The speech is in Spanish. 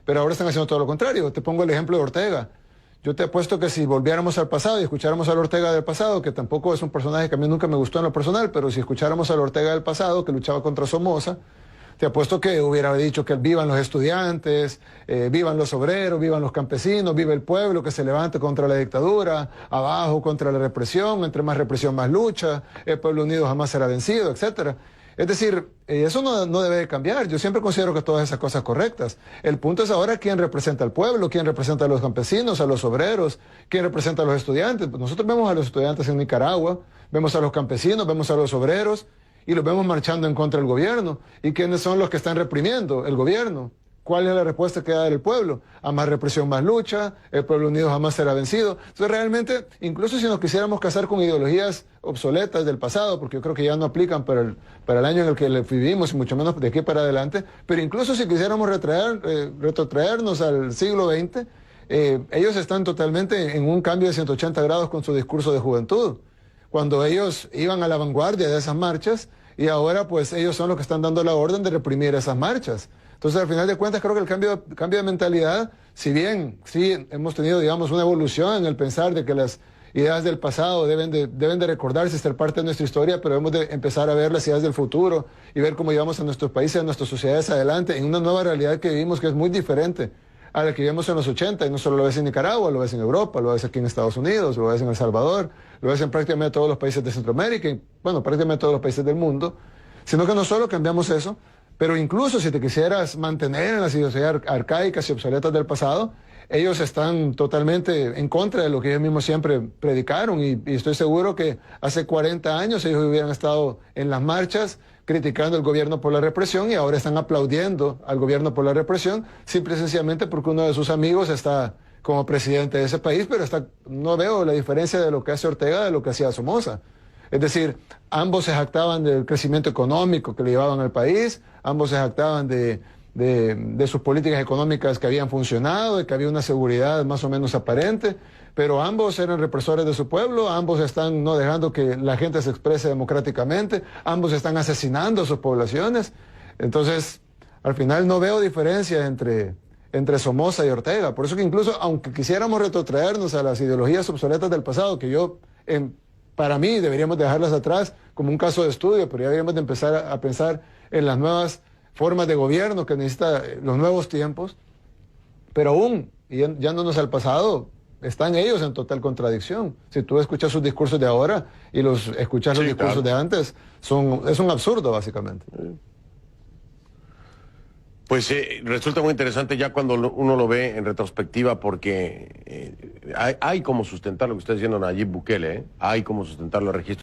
pero ahora están haciendo todo lo contrario. Te pongo el ejemplo de Ortega. Yo te apuesto que si volviéramos al pasado y escucháramos al Ortega del pasado, que tampoco es un personaje que a mí nunca me gustó en lo personal, pero si escucháramos al Ortega del pasado, que luchaba contra Somoza, te apuesto que hubiera dicho que vivan los estudiantes, vivan los obreros, vivan los campesinos, viva el pueblo, que se levante contra la dictadura, abajo contra la represión, entre más represión más lucha, el pueblo unido jamás será vencido, etcétera. Es decir, eso no debe de cambiar. Yo siempre considero que todas esas cosas correctas. El punto es ahora quién representa al pueblo, quién representa a los campesinos, a los obreros, quién representa a los estudiantes. Nosotros vemos a los estudiantes en Nicaragua, vemos a los campesinos, vemos a los obreros y los vemos marchando en contra del gobierno. ¿Y quiénes son los que están reprimiendo? El gobierno. ¿Cuál es la respuesta que da el pueblo? A más represión, más lucha, el pueblo unido jamás será vencido. Entonces realmente, incluso si nos quisiéramos casar con ideologías obsoletas del pasado, porque yo creo que ya no aplican para el año en el que vivimos, y mucho menos de aquí para adelante, pero incluso si quisiéramos retrotraernos al siglo XX, ellos están totalmente en un cambio de 180 grados con su discurso de juventud. Cuando ellos iban a la vanguardia de esas marchas, y ahora pues ellos son los que están dando la orden de reprimir esas marchas. Entonces, al final de cuentas, creo que el cambio de mentalidad, si bien sí hemos tenido, digamos, una evolución en el pensar de que las ideas del pasado deben de recordarse, ser parte de nuestra historia, pero debemos de empezar a ver las ideas del futuro y ver cómo llevamos a nuestros países, a nuestras sociedades adelante, en una nueva realidad que vivimos que es muy diferente a la que vivimos en los 80, y no solo lo ves en Nicaragua, lo ves en Europa, lo ves aquí en Estados Unidos, lo ves en El Salvador, lo ves en prácticamente todos los países de Centroamérica, y bueno, prácticamente todos los países del mundo, sino que no solo cambiamos eso, pero incluso si te quisieras mantener en las ideologías arcaicas y obsoletas del pasado, ellos están totalmente en contra de lo que ellos mismos siempre predicaron, y estoy seguro que hace 40 años ellos hubieran estado en las marchas criticando al gobierno por la represión y ahora están aplaudiendo al gobierno por la represión, simple y sencillamente porque uno de sus amigos está como presidente de ese país, pero no veo la diferencia de lo que hace Ortega de lo que hacía Somoza. Es decir, ambos se jactaban del crecimiento económico que le llevaban al país, ambos se jactaban de sus políticas económicas que habían funcionado, de que había una seguridad más o menos aparente, pero ambos eran represores de su pueblo, ambos están no dejando que la gente se exprese democráticamente, ambos están asesinando a sus poblaciones. Entonces, al final no veo diferencia entre Somoza y Ortega. Por eso que incluso, aunque quisiéramos retrotraernos a las ideologías obsoletas del pasado, que para mí deberíamos dejarlas atrás como un caso de estudio, pero ya deberíamos de empezar a pensar en las nuevas formas de gobierno que necesitan los nuevos tiempos, pero aún, yéndonos al pasado, están ellos en total contradicción. Si tú escuchas sus discursos de ahora y escuchas los discursos de antes, es un absurdo, básicamente. Pues resulta muy interesante ya cuando uno lo ve en retrospectiva, porque hay como sustentar lo que está diciendo Nayib Bukele, hay como sustentar los registros.